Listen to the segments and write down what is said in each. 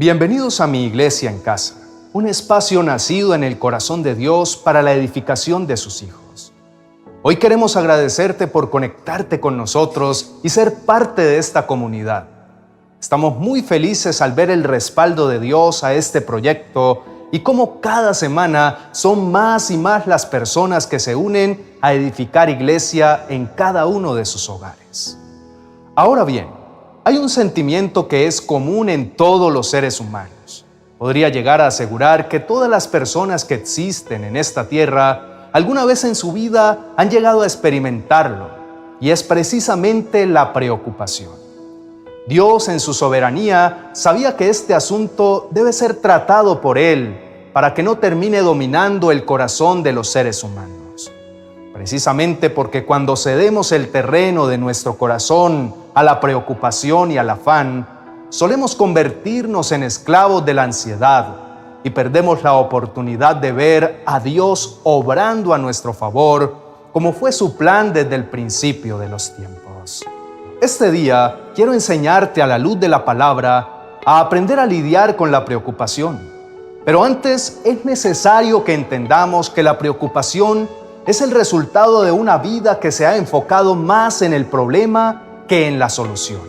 Bienvenidos a Mi Iglesia en Casa, un espacio nacido en el corazón de Dios para la edificación de sus hijos. Hoy queremos agradecerte por conectarte con nosotros y ser parte de esta comunidad. Estamos muy felices al ver el respaldo de Dios a este proyecto y cómo cada semana son más y más las personas que se unen a edificar iglesia en cada uno de sus hogares. Ahora bien, hay un sentimiento que es común en todos los seres humanos. Podría llegar a asegurar que todas las personas que existen en esta tierra alguna vez en su vida han llegado a experimentarlo, y es precisamente la preocupación. Dios en su soberanía sabía que este asunto debe ser tratado por Él para que no termine dominando el corazón de los seres humanos. Precisamente porque cuando cedemos el terreno de nuestro corazón a la preocupación y al afán, solemos convertirnos en esclavos de la ansiedad y perdemos la oportunidad de ver a Dios obrando a nuestro favor, como fue su plan desde el principio de los tiempos. Este día quiero enseñarte a la luz de la palabra a aprender a lidiar con la preocupación. Pero antes es necesario que entendamos que la preocupación es el resultado de una vida que se ha enfocado más en el problema que en la solución.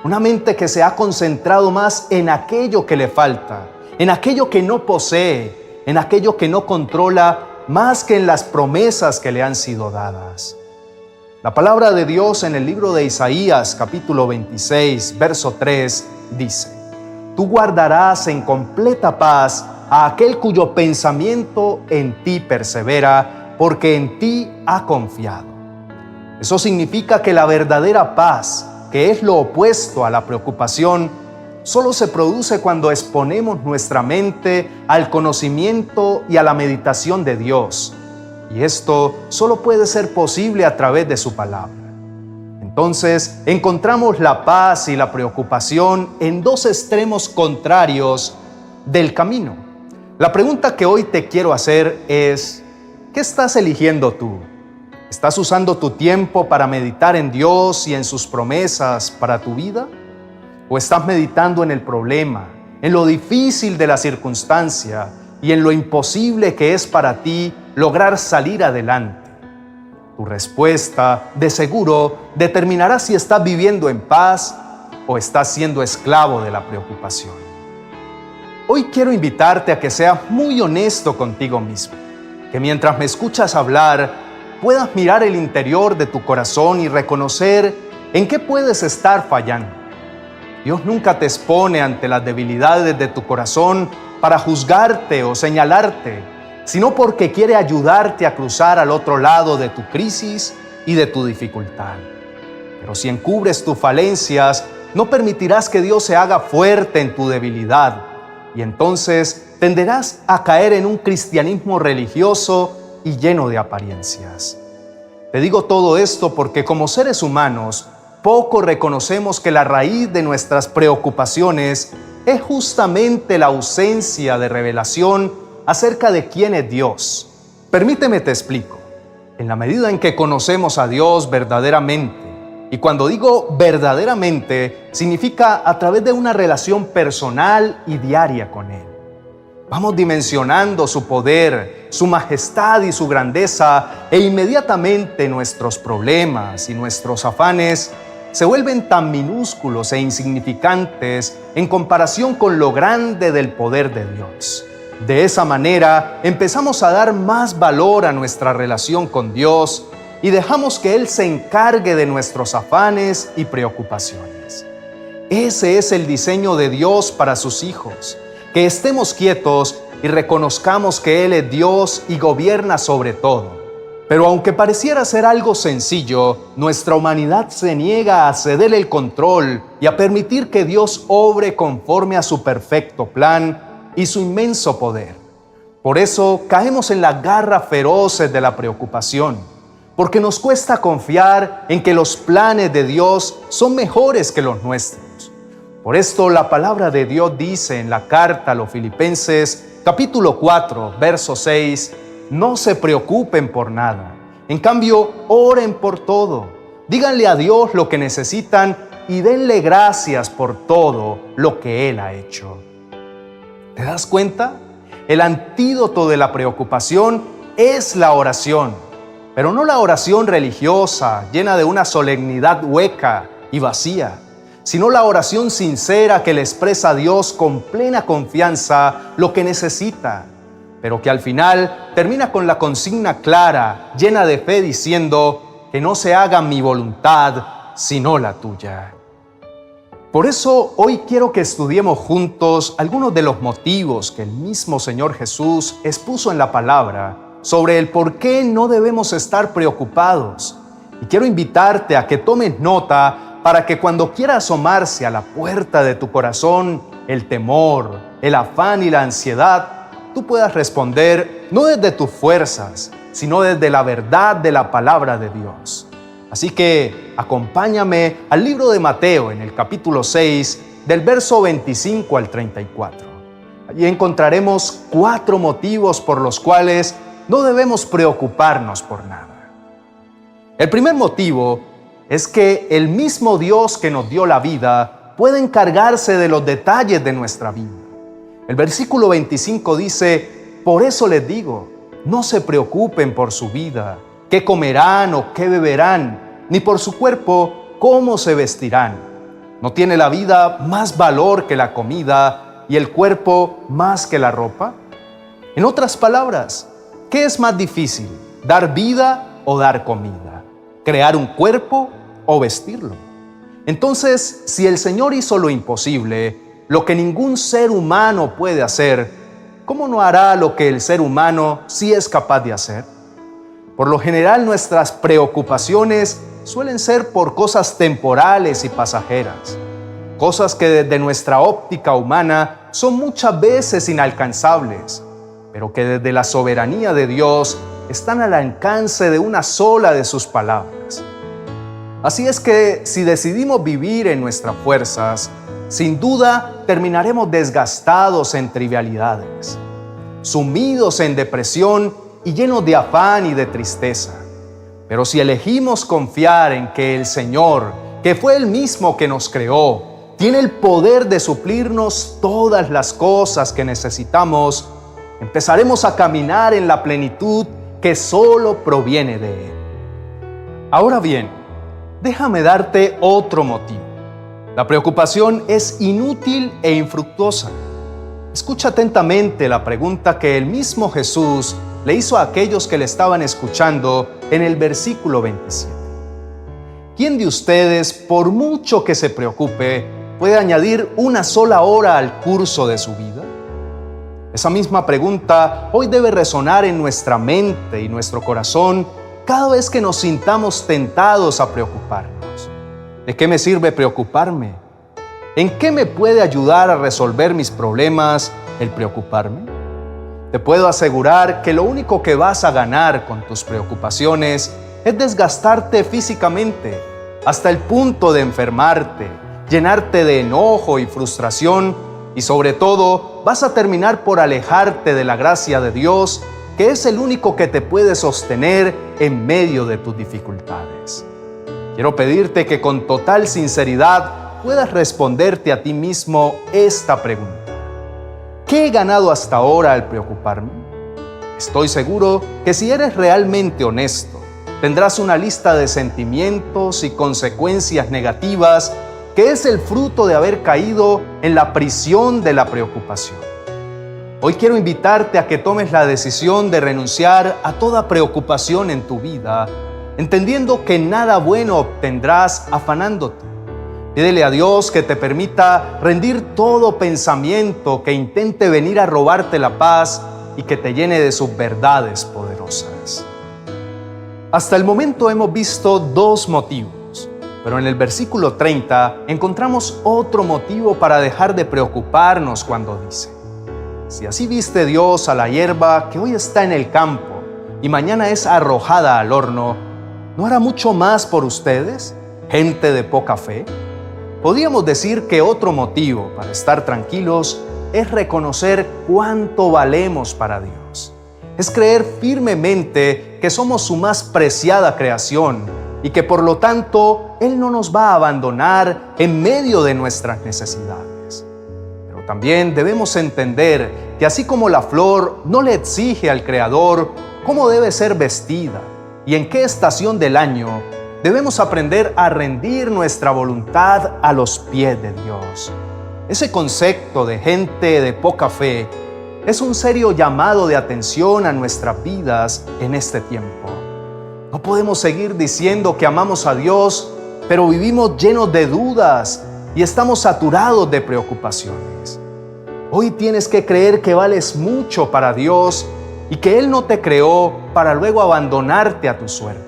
Una mente que se ha concentrado más en aquello que le falta, en aquello que no posee, en aquello que no controla, más que en las promesas que le han sido dadas. La palabra de Dios en el libro de Isaías, capítulo 26, verso 3, dice: Tú guardarás en completa paz a aquel cuyo pensamiento en ti persevera, porque en ti ha confiado. Eso significa que la verdadera paz, que es lo opuesto a la preocupación, solo se produce cuando exponemos nuestra mente al conocimiento y a la meditación de Dios. Y esto solo puede ser posible a través de su palabra. Entonces, encontramos la paz y la preocupación en dos extremos contrarios del camino. La pregunta que hoy te quiero hacer es: ¿qué estás eligiendo tú? ¿Estás usando tu tiempo para meditar en Dios y en sus promesas para tu vida? ¿O estás meditando en el problema, en lo difícil de la circunstancia y en lo imposible que es para ti lograr salir adelante? Tu respuesta, de seguro, determinará si estás viviendo en paz o estás siendo esclavo de la preocupación. Hoy quiero invitarte a que seas muy honesto contigo mismo, que mientras me escuchas hablar, puedas mirar el interior de tu corazón y reconocer en qué puedes estar fallando. Dios nunca te expone ante las debilidades de tu corazón para juzgarte o señalarte, sino porque quiere ayudarte a cruzar al otro lado de tu crisis y de tu dificultad. Pero si encubres tus falencias, no permitirás que Dios se haga fuerte en tu debilidad, y entonces tenderás a caer en un cristianismo religioso y lleno de apariencias. Te digo todo esto porque como seres humanos, poco reconocemos que la raíz de nuestras preocupaciones es justamente la ausencia de revelación acerca de quién es Dios. Permíteme te explico. En la medida en que conocemos a Dios verdaderamente, y cuando digo verdaderamente, significa a través de una relación personal y diaria con Él. Vamos dimensionando su poder, su majestad y su grandeza, e inmediatamente nuestros problemas y nuestros afanes se vuelven tan minúsculos e insignificantes en comparación con lo grande del poder de Dios. De esa manera empezamos a dar más valor a nuestra relación con Dios y dejamos que Él se encargue de nuestros afanes y preocupaciones. Ese es el diseño de Dios para sus hijos, que estemos quietos y reconozcamos que Él es Dios y gobierna sobre todo. Pero aunque pareciera ser algo sencillo, nuestra humanidad se niega a ceder el control y a permitir que Dios obre conforme a su perfecto plan y su inmenso poder. Por eso caemos en las garras feroces de la preocupación, porque nos cuesta confiar en que los planes de Dios son mejores que los nuestros. Por esto la palabra de Dios dice en la carta a los Filipenses, capítulo 4, verso 6, no se preocupen por nada. En cambio, oren por todo. Díganle a Dios lo que necesitan y denle gracias por todo lo que Él ha hecho. ¿Te das cuenta? El antídoto de la preocupación es la oración, pero no la oración religiosa, llena de una solemnidad hueca y vacía, sino la oración sincera que le expresa a Dios con plena confianza lo que necesita, pero que al final termina con la consigna clara, llena de fe, diciendo que no se haga mi voluntad, sino la tuya. Por eso hoy quiero que estudiemos juntos algunos de los motivos que el mismo Señor Jesús expuso en la palabra sobre el por qué no debemos estar preocupados. Y quiero invitarte a que tomes nota para que cuando quiera asomarse a la puerta de tu corazón el temor, el afán y la ansiedad, tú puedas responder no desde tus fuerzas, sino desde la verdad de la palabra de Dios. Así que acompáñame al libro de Mateo en el capítulo 6, del verso 25 al 34. Allí encontraremos 4 motivos por los cuales no debemos preocuparnos por nada. El primer motivo es que el mismo Dios que nos dio la vida puede encargarse de los detalles de nuestra vida. El versículo 25 dice: por eso les digo, no se preocupen por su vida, qué comerán o qué beberán, ni por su cuerpo, cómo se vestirán. ¿No tiene la vida más valor que la comida y el cuerpo más que la ropa? En otras palabras, ¿qué es más difícil, dar vida o dar comida? ¿Crear un cuerpo o vestirlo? Entonces, si el Señor hizo lo imposible, lo que ningún ser humano puede hacer, ¿cómo no hará lo que el ser humano sí es capaz de hacer? Por lo general, nuestras preocupaciones suelen ser por cosas temporales y pasajeras, cosas que desde nuestra óptica humana son muchas veces inalcanzables, pero que desde la soberanía de Dios están al alcance de una sola de sus palabras. Así es que si decidimos vivir en nuestras fuerzas, sin duda terminaremos desgastados en trivialidades, sumidos en depresión y llenos de afán y de tristeza. Pero si elegimos confiar en que el Señor, que fue el mismo que nos creó, tiene el poder de suplirnos todas las cosas que necesitamos, empezaremos a caminar en la plenitud que solo proviene de Él. Ahora bien, déjame darte otro motivo. La preocupación es inútil e infructuosa. Escucha atentamente la pregunta que el mismo Jesús le hizo a aquellos que le estaban escuchando en el versículo 27. ¿Quién de ustedes, por mucho que se preocupe, puede añadir una sola hora al curso de su vida? Esa misma pregunta hoy debe resonar en nuestra mente y nuestro corazón cada vez que nos sintamos tentados a preocuparnos. ¿De qué me sirve preocuparme? ¿En qué me puede ayudar a resolver mis problemas el preocuparme? Te puedo asegurar que lo único que vas a ganar con tus preocupaciones es desgastarte físicamente, hasta el punto de enfermarte, llenarte de enojo y frustración, y sobre todo vas a terminar por alejarte de la gracia de Dios, que es el único que te puede sostener en medio de tus dificultades. Quiero pedirte que con total sinceridad puedas responderte a ti mismo esta pregunta: ¿qué he ganado hasta ahora al preocuparme? Estoy seguro que si eres realmente honesto, tendrás una lista de sentimientos y consecuencias negativas que es el fruto de haber caído en la prisión de la preocupación. Hoy quiero invitarte a que tomes la decisión de renunciar a toda preocupación en tu vida, entendiendo que nada bueno obtendrás afanándote. Pídele a Dios que te permita rendir todo pensamiento que intente venir a robarte la paz y que te llene de sus verdades poderosas. Hasta el momento hemos visto 2 motivos, pero en el versículo 30 encontramos otro motivo para dejar de preocuparnos cuando dice: si así viste Dios a la hierba que hoy está en el campo y mañana es arrojada al horno, ¿no hará mucho más por ustedes, gente de poca fe? Podríamos decir que otro motivo para estar tranquilos es reconocer cuánto valemos para Dios. Es creer firmemente que somos su más preciada creación y que por lo tanto Él no nos va a abandonar en medio de nuestras necesidades. Pero también debemos entender que así como la flor no le exige al Creador cómo debe ser vestida y en qué estación del año, debemos aprender a rendir nuestra voluntad a los pies de Dios. Ese concepto de gente de poca fe es un serio llamado de atención a nuestras vidas en este tiempo. No podemos seguir diciendo que amamos a Dios, pero vivimos llenos de dudas y estamos saturados de preocupaciones. Hoy tienes que creer que vales mucho para Dios y que Él no te creó para luego abandonarte a tu suerte.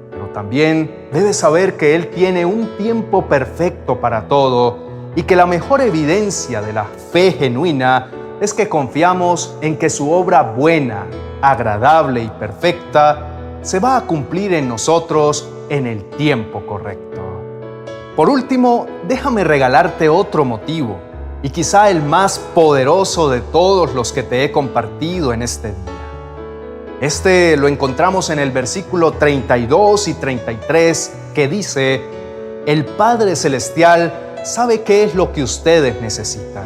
Pero también debes saber que Él tiene un tiempo perfecto para todo y que la mejor evidencia de la fe genuina es que confiamos en que su obra buena, agradable y perfecta se va a cumplir en nosotros en el tiempo correcto. Por último, déjame regalarte otro motivo, y quizá el más poderoso de todos los que te he compartido en este día. Este lo encontramos en el versículo 32 y 33, que dice: el Padre Celestial sabe qué es lo que ustedes necesitan.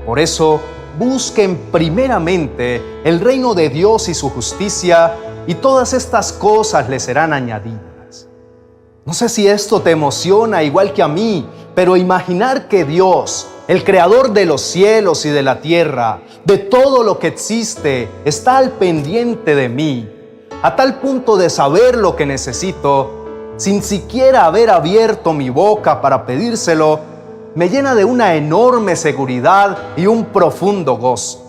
Por eso, busquen primeramente el reino de Dios y su justicia, y todas estas cosas les serán añadidas. No sé si esto te emociona igual que a mí, pero imaginar que Dios, el creador de los cielos y de la tierra, de todo lo que existe, está al pendiente de mí, a tal punto de saber lo que necesito, sin siquiera haber abierto mi boca para pedírselo, me llena de una enorme seguridad y un profundo gozo.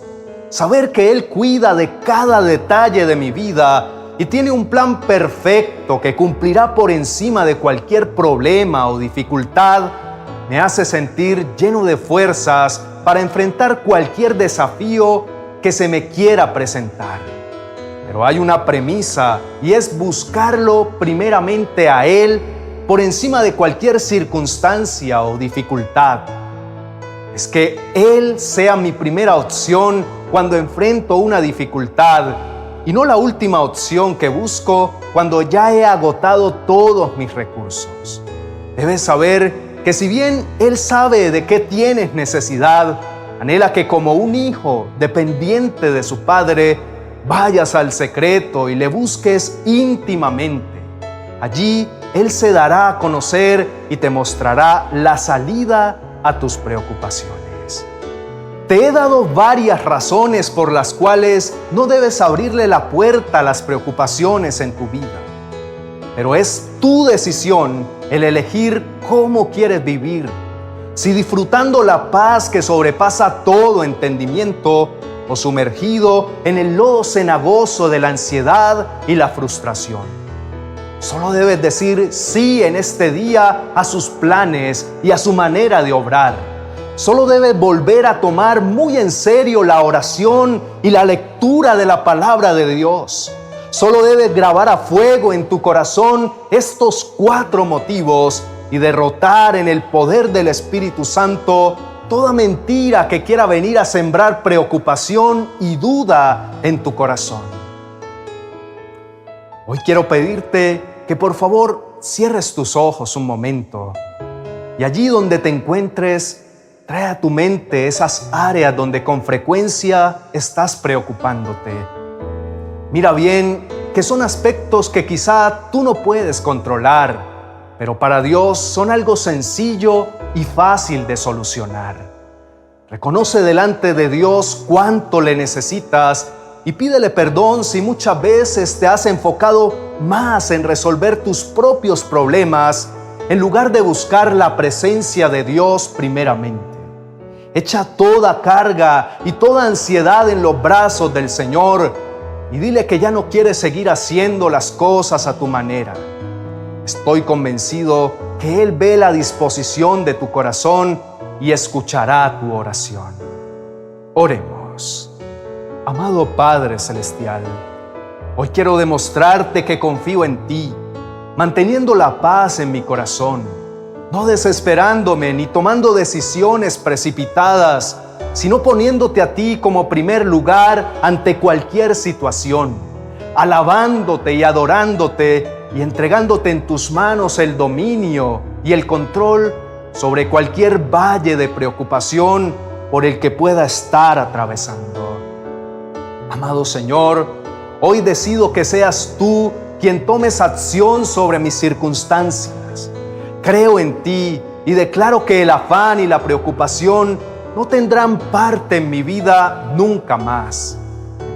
Saber que Él cuida de cada detalle de mi vida y tiene un plan perfecto que cumplirá por encima de cualquier problema o dificultad, me hace sentir lleno de fuerzas para enfrentar cualquier desafío que se me quiera presentar. Pero hay una premisa, y es buscarlo primeramente a Él por encima de cualquier circunstancia o dificultad. Es que Él sea mi primera opción cuando enfrento una dificultad y no la última opción que busco cuando ya he agotado todos mis recursos. Debes saber que si bien Él sabe de qué tienes necesidad, anhela que como un hijo dependiente de su padre, vayas al secreto y le busques íntimamente. Allí Él se dará a conocer y te mostrará la salida a tus preocupaciones. Te he dado varias razones por las cuales no debes abrirle la puerta a las preocupaciones en tu vida. Pero es tu decisión el elegir cómo quieres vivir, si disfrutando la paz que sobrepasa todo entendimiento o sumergido en el lodo cenagoso de la ansiedad y la frustración. Solo debes decir sí en este día a sus planes y a su manera de obrar. Solo debes volver a tomar muy en serio la oración y la lectura de la palabra de Dios. Solo debes grabar a fuego en tu corazón estos 4 motivos y derrotar en el poder del Espíritu Santo toda mentira que quiera venir a sembrar preocupación y duda en tu corazón. Hoy quiero pedirte que por favor cierres tus ojos un momento y allí donde te encuentres, trae a tu mente esas áreas donde con frecuencia estás preocupándote. Mira bien que son aspectos que quizá tú no puedes controlar, pero para Dios son algo sencillo y fácil de solucionar. Reconoce delante de Dios cuánto le necesitas y pídele perdón si muchas veces te has enfocado más en resolver tus propios problemas en lugar de buscar la presencia de Dios primeramente. Echa toda carga y toda ansiedad en los brazos del Señor y dile que ya no quieres seguir haciendo las cosas a tu manera. Estoy convencido que Él ve la disposición de tu corazón y escuchará tu oración. Oremos. Amado Padre Celestial, hoy quiero demostrarte que confío en ti, manteniendo la paz en mi corazón, no desesperándome ni tomando decisiones precipitadas, sino poniéndote a ti como primer lugar ante cualquier situación, alabándote y adorándote y entregándote en tus manos el dominio y el control sobre cualquier valle de preocupación por el que pueda estar atravesando. Amado Señor, hoy decido que seas tú quien tomes acción sobre mis circunstancias. Creo en ti y declaro que el afán y la preocupación no tendrán parte en mi vida nunca más.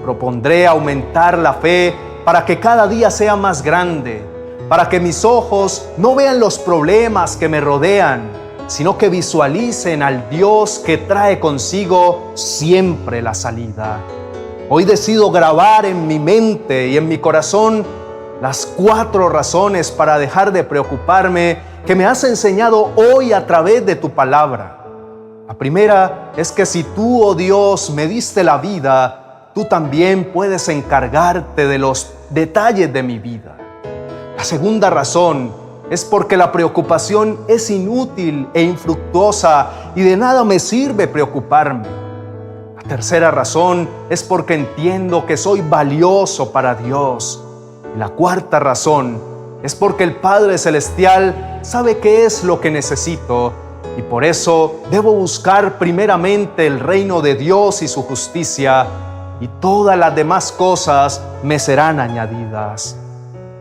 Propondré aumentar la fe para que cada día sea más grande, para que mis ojos no vean los problemas que me rodean, sino que visualicen al Dios que trae consigo siempre la salida. Hoy decido grabar en mi mente y en mi corazón las 4 razones para dejar de preocuparme que me has enseñado hoy a través de tu palabra. La primera es que si tú, oh Dios, me diste la vida, tú también puedes encargarte de los detalles de mi vida. La segunda razón es porque la preocupación es inútil e infructuosa y de nada me sirve preocuparme. La tercera razón es porque entiendo que soy valioso para Dios. Y la cuarta razón es porque el Padre Celestial sabe qué es lo que necesito y por eso debo buscar primeramente el reino de Dios y su justicia, y todas las demás cosas me serán añadidas.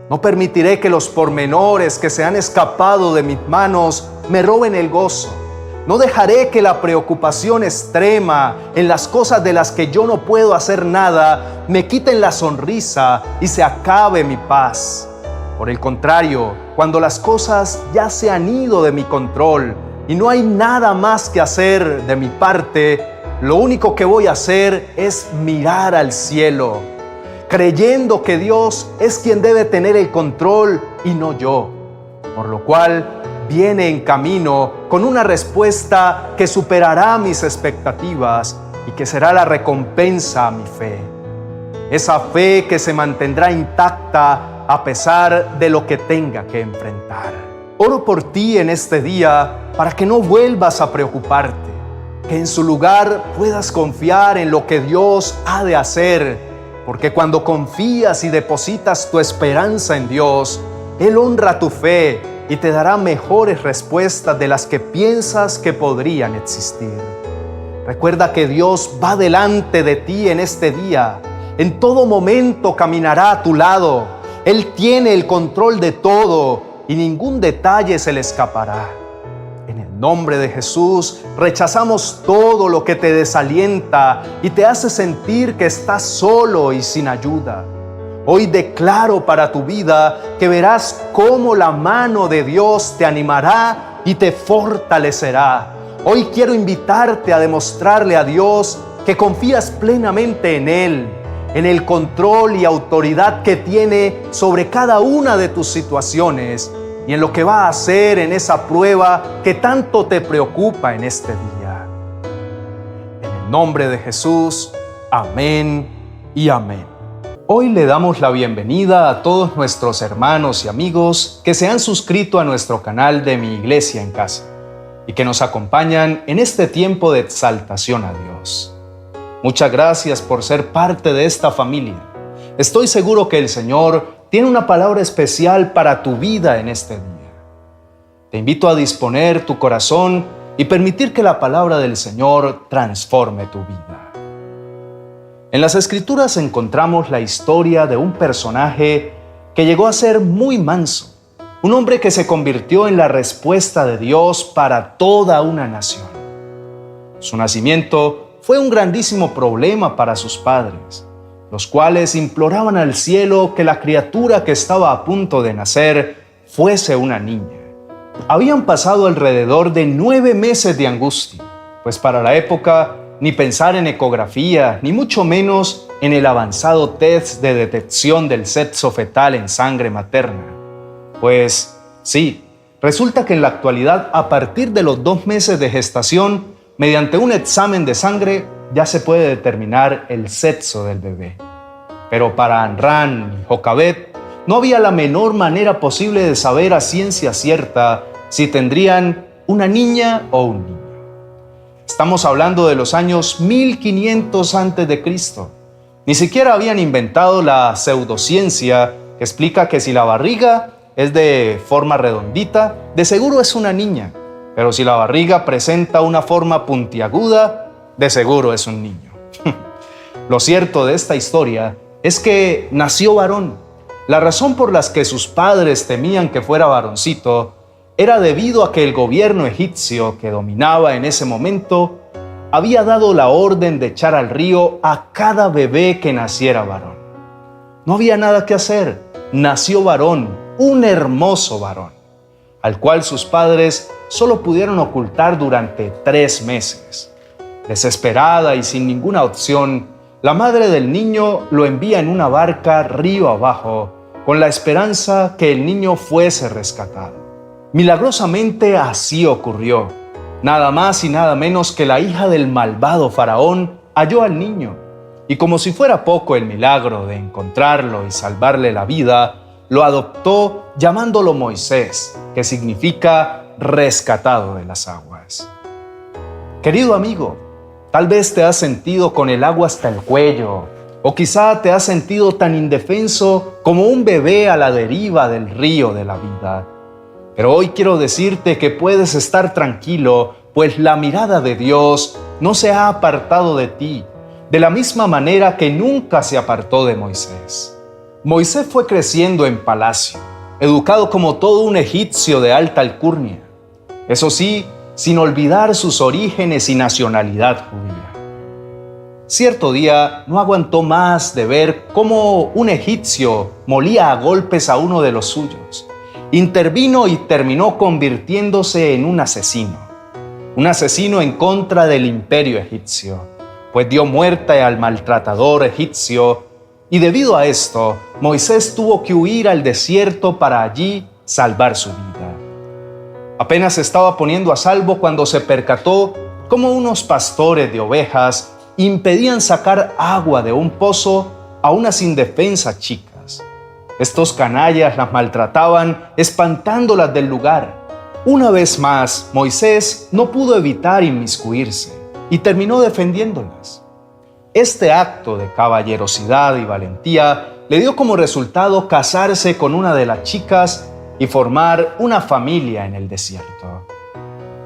No permitiré que los pormenores que se han escapado de mis manos me roben el gozo. No dejaré que la preocupación extrema en las cosas de las que yo no puedo hacer nada me quiten la sonrisa y se acabe mi paz. Por el contrario, cuando las cosas ya se han ido de mi control y no hay nada más que hacer de mi parte, lo único que voy a hacer es mirar al cielo, creyendo que Dios es quien debe tener el control y no yo, por lo cual viene en camino con una respuesta que superará mis expectativas y que será la recompensa a mi fe. Esa fe que se mantendrá intacta a pesar de lo que tenga que enfrentar. Oro por ti en este día para que no vuelvas a preocuparte, que en su lugar puedas confiar en lo que Dios ha de hacer, porque cuando confías y depositas tu esperanza en Dios, Él honra tu fe y te dará mejores respuestas de las que piensas que podrían existir. Recuerda que Dios va delante de ti en este día. En todo momento caminará a tu lado. Él tiene el control de todo y ningún detalle se le escapará. En el nombre de Jesús, rechazamos todo lo que te desalienta y te hace sentir que estás solo y sin ayuda. Hoy declaro para tu vida que verás cómo la mano de Dios te animará y te fortalecerá. Hoy quiero invitarte a demostrarle a Dios que confías plenamente en Él, en el control y autoridad que tiene sobre cada una de tus situaciones y en lo que va a hacer en esa prueba que tanto te preocupa en este día. En el nombre de Jesús, amén y amén. Hoy le damos la bienvenida a todos nuestros hermanos y amigos que se han suscrito a nuestro canal de Mi Iglesia en Casa y que nos acompañan en este tiempo de exaltación a Dios. Muchas gracias por ser parte de esta familia. Estoy seguro que el Señor tiene una palabra especial para tu vida en este día. Te invito a disponer tu corazón y permitir que la palabra del Señor transforme tu vida. En las Escrituras encontramos la historia de un personaje que llegó a ser muy manso, un hombre que se convirtió en la respuesta de Dios para toda una nación. Su nacimiento fue un grandísimo problema para sus padres, los cuales imploraban al cielo que la criatura que estaba a punto de nacer fuese una niña. Habían pasado alrededor de 9 meses de angustia, pues para la época ni pensar en ecografía, ni mucho menos en el avanzado test de detección del sexo fetal en sangre materna. Pues sí, resulta que en la actualidad, a partir de los 2 meses de gestación, mediante un examen de sangre, ya se puede determinar el sexo del bebé. Pero para Amran y Jocabed no había la menor manera posible de saber a ciencia cierta si tendrían una niña o un niño. Estamos hablando de los años 1500 a.C. Ni siquiera habían inventado la pseudociencia que explica que si la barriga es de forma redondita, de seguro es una niña. Pero si la barriga presenta una forma puntiaguda, de seguro es un niño. Lo cierto de esta historia es que nació varón. La razón por la que sus padres temían que fuera varoncito era debido a que el gobierno egipcio que dominaba en ese momento había dado la orden de echar al río a cada bebé que naciera varón. No había nada que hacer. Nació varón, un hermoso varón, al cual sus padres solo pudieron ocultar durante 3 meses. Desesperada y sin ninguna opción, la madre del niño lo envía en una barca río abajo, con la esperanza que el niño fuese rescatado. Milagrosamente así ocurrió. Nada más y nada menos que la hija del malvado faraón halló al niño, y como si fuera poco el milagro de encontrarlo y salvarle la vida, lo adoptó llamándolo Moisés, que significa rescatado de las aguas. Querido amigo, tal vez te has sentido con el agua hasta el cuello, o quizá te has sentido tan indefenso como un bebé a la deriva del río de la vida. Pero hoy quiero decirte que puedes estar tranquilo, pues la mirada de Dios no se ha apartado de ti, de la misma manera que nunca se apartó de Moisés. Moisés fue creciendo en palacio, educado como todo un egipcio de alta alcurnia. Eso sí, sin olvidar sus orígenes y nacionalidad judía. Cierto día no aguantó más de ver cómo un egipcio molía a golpes a uno de los suyos. Intervino y terminó convirtiéndose en un asesino en contra del imperio egipcio, pues dio muerte al maltratador egipcio, y debido a esto, Moisés tuvo que huir al desierto para allí salvar su vida. Apenas se estaba poniendo a salvo cuando se percató cómo unos pastores de ovejas impedían sacar agua de un pozo a unas indefensas chicas. Estos canallas las maltrataban, espantándolas del lugar. Una vez más, Moisés no pudo evitar inmiscuirse y terminó defendiéndolas. Este acto de caballerosidad y valentía le dio como resultado casarse con una de las chicas y formar una familia en el desierto.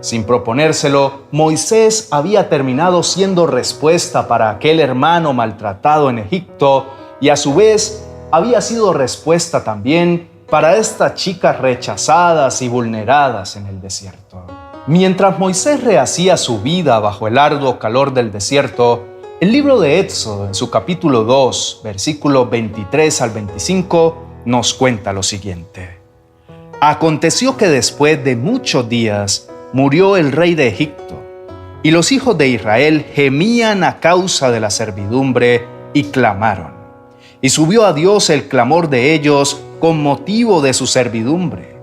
Sin proponérselo, Moisés había terminado siendo respuesta para aquel hermano maltratado en Egipto y a su vez había sido respuesta también para estas chicas rechazadas y vulneradas en el desierto. Mientras Moisés rehacía su vida bajo el arduo calor del desierto, el libro de Éxodo, en su capítulo 2, versículos 23 al 25, nos cuenta lo siguiente. Aconteció que después de muchos días murió el rey de Egipto, y los hijos de Israel gemían a causa de la servidumbre y clamaron. Y subió a Dios el clamor de ellos con motivo de su servidumbre.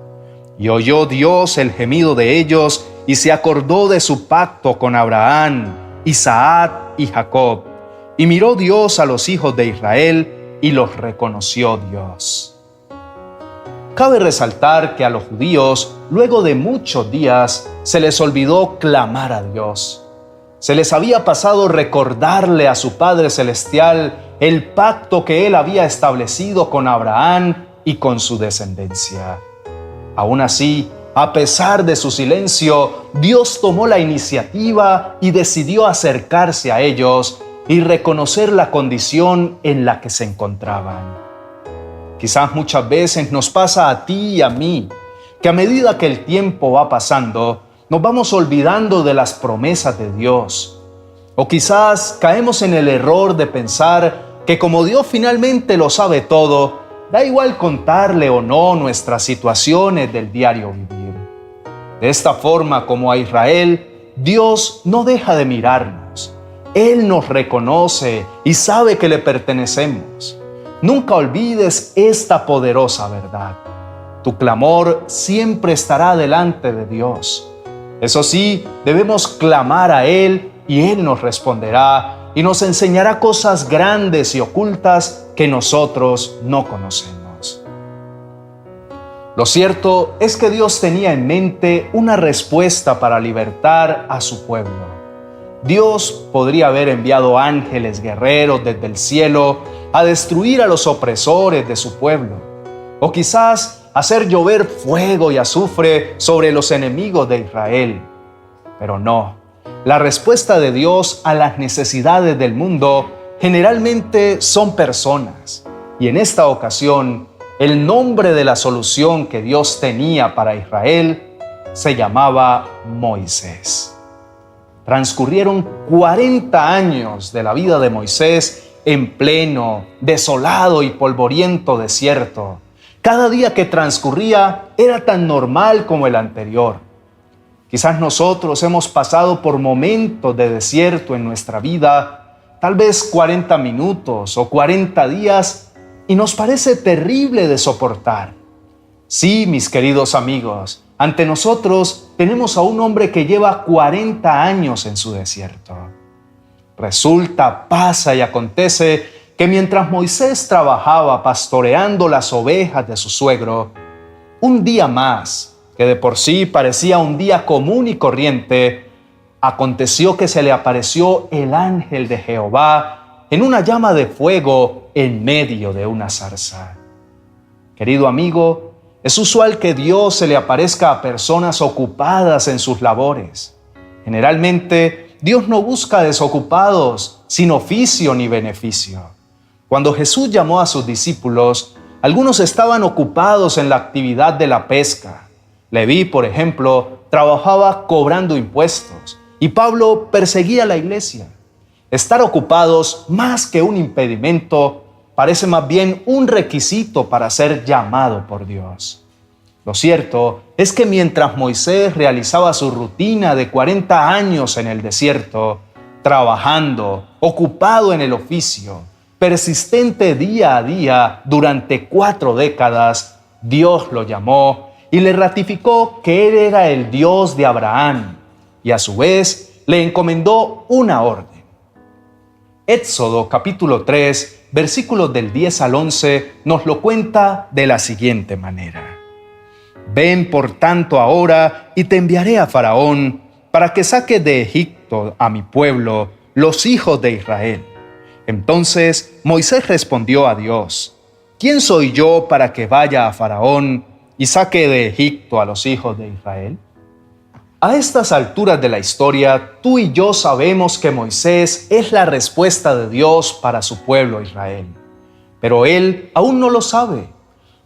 Y oyó Dios el gemido de ellos y se acordó de su pacto con Abraham, Isaac y Jacob. Y miró Dios a los hijos de Israel y los reconoció Dios. Cabe resaltar que a los judíos, luego de muchos días, se les olvidó clamar a Dios. Se les había pasado recordarle a su Padre Celestial el pacto que Él había establecido con Abraham y con su descendencia. Aún así, a pesar de su silencio, Dios tomó la iniciativa y decidió acercarse a ellos y reconocer la condición en la que se encontraban. Quizás muchas veces nos pasa a ti y a mí, que a medida que el tiempo va pasando, nos vamos olvidando de las promesas de Dios. O quizás caemos en el error de pensar que como Dios finalmente lo sabe todo, da igual contarle o no nuestras situaciones del diario vivir. De esta forma, como a Israel, Dios no deja de mirarnos. Él nos reconoce y sabe que le pertenecemos. Nunca olvides esta poderosa verdad. Tu clamor siempre estará delante de Dios. Eso sí, debemos clamar a Él y Él nos responderá y nos enseñará cosas grandes y ocultas que nosotros no conocemos. Lo cierto es que Dios tenía en mente una respuesta para libertar a su pueblo. Dios podría haber enviado ángeles guerreros desde el cielo a destruir a los opresores de su pueblo, o quizás hacer llover fuego y azufre sobre los enemigos de Israel. Pero no, La respuesta de Dios a las necesidades del mundo generalmente son personas. Y en esta ocasión, el nombre de la solución que Dios tenía para Israel se llamaba Moisés. Transcurrieron 40 años de la vida de Moisés en pleno, desolado y polvoriento desierto. Cada día que transcurría era tan normal como el anterior. Quizás nosotros hemos pasado por momentos de desierto en nuestra vida, tal vez 40 minutos o 40 días, y nos parece terrible de soportar. Sí, mis queridos amigos, ante nosotros tenemos a un hombre que lleva 40 años en su desierto. Resulta, pasa y acontece que mientras Moisés trabajaba pastoreando las ovejas de su suegro, un día más, que de por sí parecía un día común y corriente, aconteció que se le apareció el ángel de Jehová en una llama de fuego en medio de una zarza. Querido amigo, es usual que Dios se le aparezca a personas ocupadas en sus labores. Generalmente, Dios no busca desocupados, sin oficio ni beneficio. Cuando Jesús llamó a sus discípulos, algunos estaban ocupados en la actividad de la pesca. Leví, por ejemplo, trabajaba cobrando impuestos y Pablo perseguía la iglesia. Estar ocupados, más que un impedimento, parece más bien un requisito para ser llamado por Dios. Lo cierto es que mientras Moisés realizaba su rutina de 40 años en el desierto, trabajando, ocupado en el oficio, persistente día a día durante 4 décadas, Dios lo llamó y le ratificó que Él era el Dios de Abraham y a su vez le encomendó una orden. Éxodo capítulo 3, versículos del 10 al 11 nos lo cuenta de la siguiente manera. Ven por tanto ahora y te enviaré a Faraón para que saque de Egipto a mi pueblo, los hijos de Israel. Entonces Moisés respondió a Dios, ¿quién soy yo para que vaya a Faraón y saque de Egipto a los hijos de Israel? A estas alturas de la historia, tú y yo sabemos que Moisés es la respuesta de Dios para su pueblo Israel. Pero él aún no lo sabe.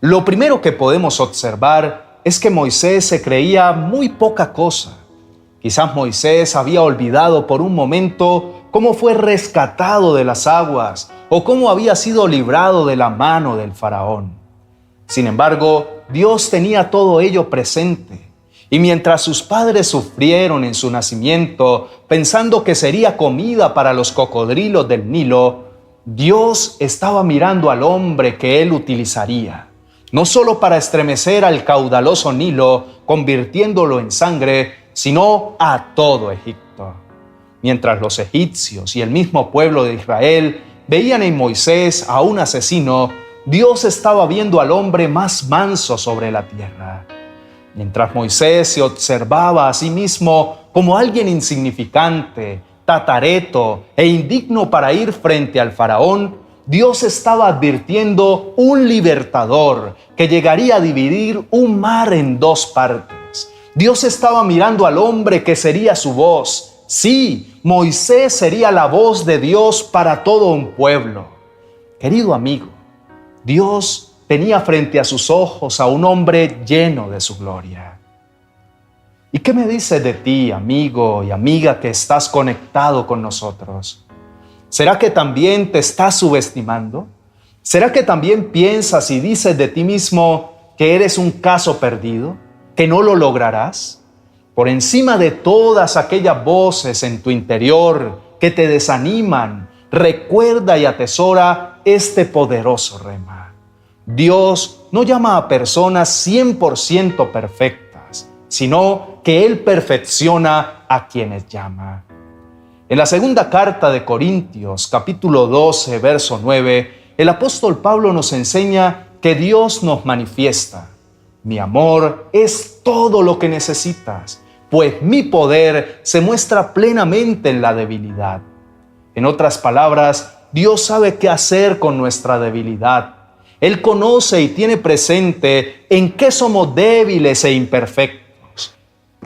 Lo primero que podemos observar es que Moisés se creía muy poca cosa. Quizás Moisés había olvidado por un momento cómo fue rescatado de las aguas o cómo había sido librado de la mano del faraón. Sin embargo, Dios tenía todo ello presente. Y mientras sus padres sufrieron en su nacimiento, pensando que sería comida para los cocodrilos del Nilo, Dios estaba mirando al hombre que él utilizaría, no solo para estremecer al caudaloso Nilo, convirtiéndolo en sangre, sino a todo Egipto. Mientras los egipcios y el mismo pueblo de Israel veían en Moisés a un asesino, Dios estaba viendo al hombre más manso sobre la tierra. Mientras Moisés se observaba a sí mismo como alguien insignificante, tatareto e indigno para ir frente al faraón, Dios estaba advirtiendo un libertador que llegaría a dividir un mar en 2 partes. Dios estaba mirando al hombre que sería su voz. Sí, Moisés sería la voz de Dios para todo un pueblo. Querido amigo, Dios tenía frente a sus ojos a un hombre lleno de su gloria. ¿Y qué me dice de ti, amigo y amiga, que estás conectado con nosotros? ¿Será que también te estás subestimando? ¿Será que también piensas y dices de ti mismo que eres un caso perdido, que no lo lograrás? Por encima de todas aquellas voces en tu interior que te desaniman, recuerda y atesora este poderoso rema. Dios no llama a personas 100% perfectas, sino que Él perfecciona a quienes llama. En la segunda carta de Corintios, capítulo 12, verso 9, el apóstol Pablo nos enseña que Dios nos manifiesta: mi amor es todo lo que necesitas, pues mi poder se muestra plenamente en la debilidad. En otras palabras, Dios sabe qué hacer con nuestra debilidad. Él conoce y tiene presente en qué somos débiles e imperfectos.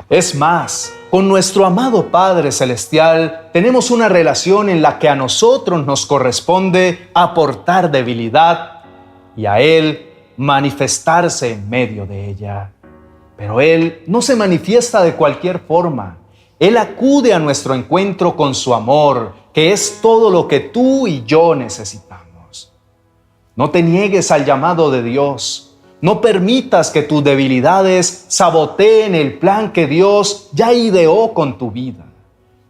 Es más, con nuestro amado Padre Celestial tenemos una relación en la que a nosotros nos corresponde aportar debilidad y a Él manifestarse en medio de ella. Pero Él no se manifiesta de cualquier forma. Él acude a nuestro encuentro con su amor, que es todo lo que tú y yo necesitamos. No te niegues al llamado de Dios. No permitas que tus debilidades saboteen el plan que Dios ya ideó con tu vida.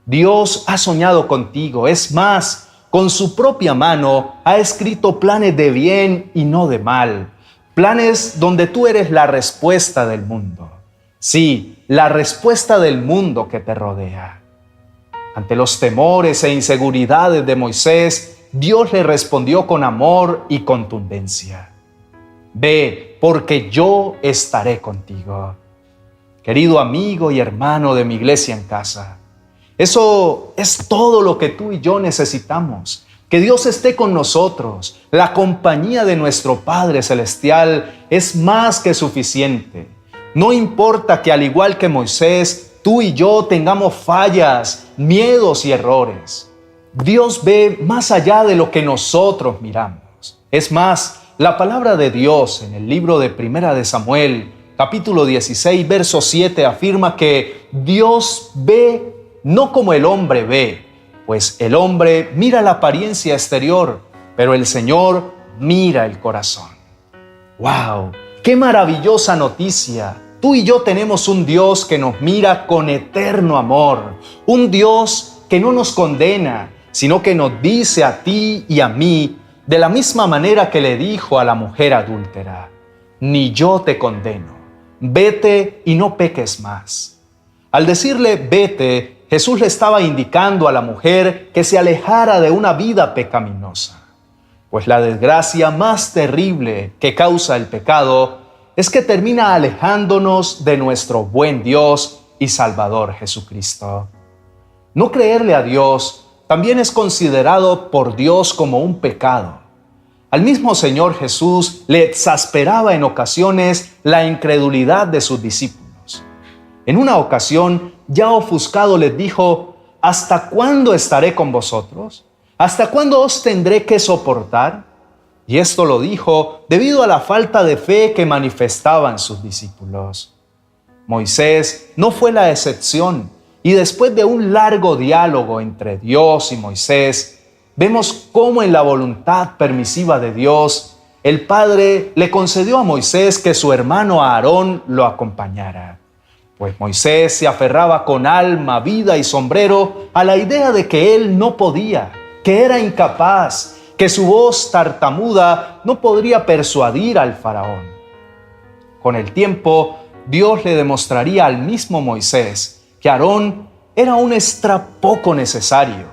Dios ha soñado contigo. Es más, con su propia mano ha escrito planes de bien y no de mal. Planes donde tú eres la respuesta del mundo. Sí, la respuesta del mundo que te rodea. Ante los temores e inseguridades de Moisés, Dios le respondió con amor y contundencia. Ve, porque yo estaré contigo. Querido amigo y hermano de mi iglesia en casa, eso es todo lo que tú y yo necesitamos. Que Dios esté con nosotros. La compañía de nuestro Padre Celestial es más que suficiente. No importa que al igual que Moisés, tú y yo tengamos fallas, miedos y errores. Dios ve más allá de lo que nosotros miramos. Es más, la palabra de Dios en el libro de Primera de Samuel, capítulo 16, verso 7, afirma que Dios ve no como el hombre ve, pues el hombre mira la apariencia exterior, pero el Señor mira el corazón. ¡Wow! ¡Qué maravillosa noticia! Tú y yo tenemos un Dios que nos mira con eterno amor, un Dios que no nos condena, sino que nos dice a ti y a mí, de la misma manera que le dijo a la mujer adúltera: ni yo te condeno, vete y no peques más. Al decirle vete, Jesús le estaba indicando a la mujer que se alejara de una vida pecaminosa, pues la desgracia más terrible que causa el pecado es que termina alejándonos de nuestro buen Dios y Salvador Jesucristo. No creerle a Dios también es considerado por Dios como un pecado. Al mismo Señor Jesús le exasperaba en ocasiones la incredulidad de sus discípulos. En una ocasión, ya ofuscado, les dijo: ¿hasta cuándo estaré con vosotros? ¿Hasta cuándo os tendré que soportar? Y esto lo dijo debido a la falta de fe que manifestaban sus discípulos. Moisés no fue la excepción, y después de un largo diálogo entre Dios y Moisés, vemos cómo en la voluntad permisiva de Dios, el Padre le concedió a Moisés que su hermano Aarón lo acompañara. Pues Moisés se aferraba con alma, vida y sombrero a la idea de que él no podía, que era incapaz, que su voz tartamuda no podría persuadir al faraón. Con el tiempo, Dios le demostraría al mismo Moisés que Aarón era un extra poco necesario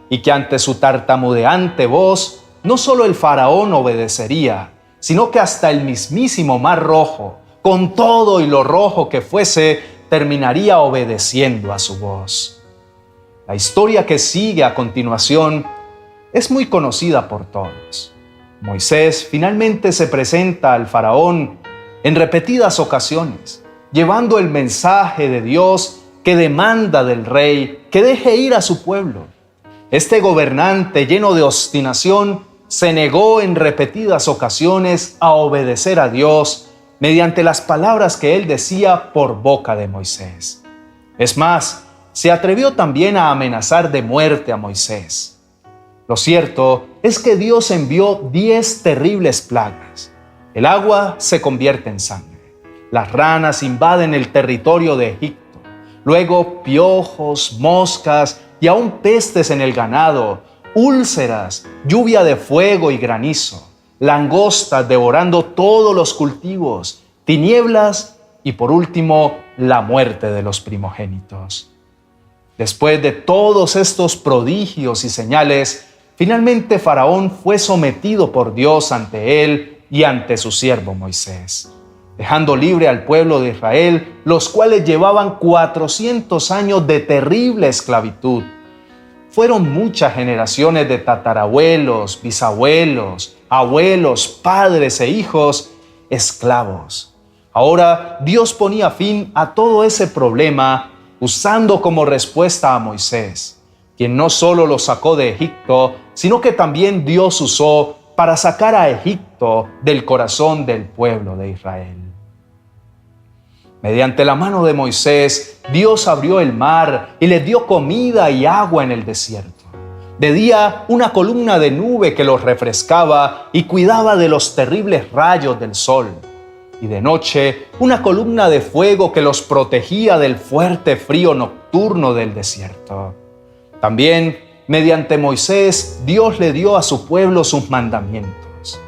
y que ante su tartamudeante voz, no solo el faraón obedecería, sino que hasta el mismísimo Mar Rojo, con todo y lo rojo que fuese, terminaría obedeciendo a su voz. La historia que sigue a continuación es muy conocida por todos. Moisés finalmente se presenta al faraón en repetidas ocasiones, llevando el mensaje de Dios que demanda del rey que deje ir a su pueblo. Este gobernante lleno de obstinación se negó en repetidas ocasiones a obedecer a Dios mediante las palabras que él decía por boca de Moisés. Es más, se atrevió también a amenazar de muerte a Moisés. Lo cierto es que Dios envió 10 terribles plagas. El agua se convierte en sangre. Las ranas invaden el territorio de Egipto. Luego piojos, moscas y aún pestes en el ganado, úlceras, lluvia de fuego y granizo, langostas devorando todos los cultivos, tinieblas y por último la muerte de los primogénitos. Después de todos estos prodigios y señales, finalmente Faraón fue sometido por Dios ante él y ante su siervo Moisés, dejando libre al pueblo de Israel, los cuales llevaban 400 años de terrible esclavitud. Fueron muchas generaciones de tatarabuelos, bisabuelos, abuelos, padres e hijos esclavos. Ahora Dios ponía fin a todo ese problema usando como respuesta a Moisés, quien no solo lo sacó de Egipto, sino que también Dios usó para sacar a Egipto del corazón del pueblo de Israel. Mediante la mano de Moisés, Dios abrió el mar y le dio comida y agua en el desierto. De día, una columna de nube que los refrescaba y cuidaba de los terribles rayos del sol. Y de noche, una columna de fuego que los protegía del fuerte frío nocturno del desierto. También, mediante Moisés, Dios le dio a su pueblo sus mandamientos.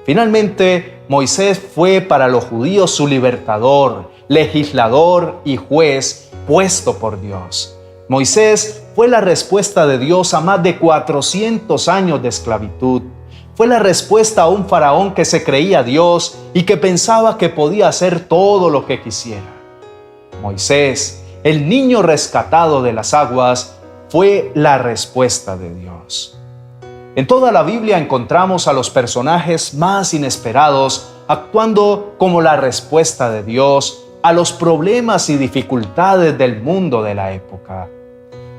Finalmente, Moisés fue para los judíos su libertador, legislador y juez puesto por Dios. Moisés fue la respuesta de Dios a más de 400 años de esclavitud. Fue la respuesta a un faraón que se creía Dios y que pensaba que podía hacer todo lo que quisiera. Moisés, el niño rescatado de las aguas, fue la respuesta de Dios. En toda la Biblia encontramos a los personajes más inesperados actuando como la respuesta de Dios a los problemas y dificultades del mundo de la época.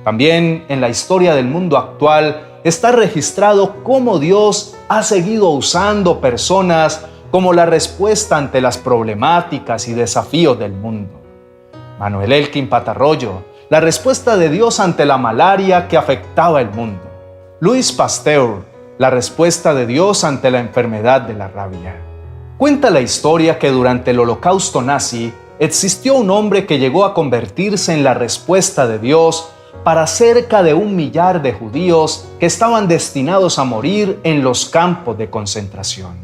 También en la historia del mundo actual está registrado cómo Dios ha seguido usando personas como la respuesta ante las problemáticas y desafíos del mundo. Manuel Elkin Patarroyo, la respuesta de Dios ante la malaria que afectaba el mundo. Louis Pasteur, la respuesta de Dios ante la enfermedad de la rabia. Cuenta la historia que durante el Holocausto nazi existió un hombre que llegó a convertirse en la respuesta de Dios para cerca de 1 millar de judíos que estaban destinados a morir en los campos de concentración.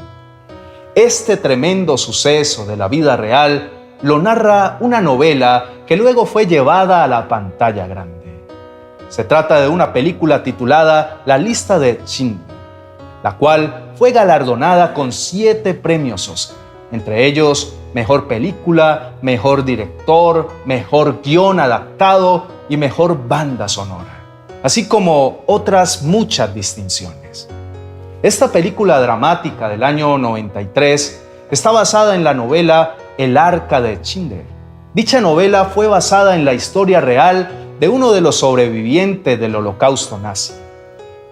Este tremendo suceso de la vida real lo narra una novela que luego fue llevada a la pantalla grande. Se trata de una película titulada La lista de Schindler, la cual fue galardonada con 7 premios Oscar, entre ellos Mejor Película, Mejor Director, Mejor Guión Adaptado y Mejor Banda Sonora, así como otras muchas distinciones. Esta película dramática del año 93 está basada en la novela El Arca de Schindler. Dicha novela fue basada en la historia real de uno de los sobrevivientes del Holocausto nazi.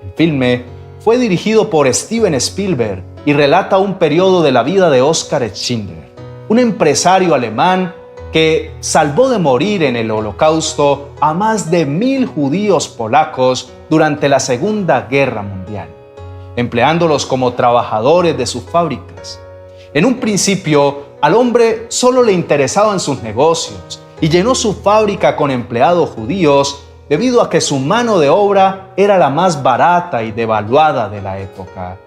El filme fue dirigido por Steven Spielberg y relata un periodo de la vida de Oskar Schindler, un empresario alemán que salvó de morir en el Holocausto a más de 1000 judíos polacos durante la Segunda Guerra Mundial, empleándolos como trabajadores de sus fábricas. En un principio, al hombre solo le interesaban sus negocios y llenó su fábrica con empleados judíos debido a que su mano de obra era la más barata y devaluada de la época.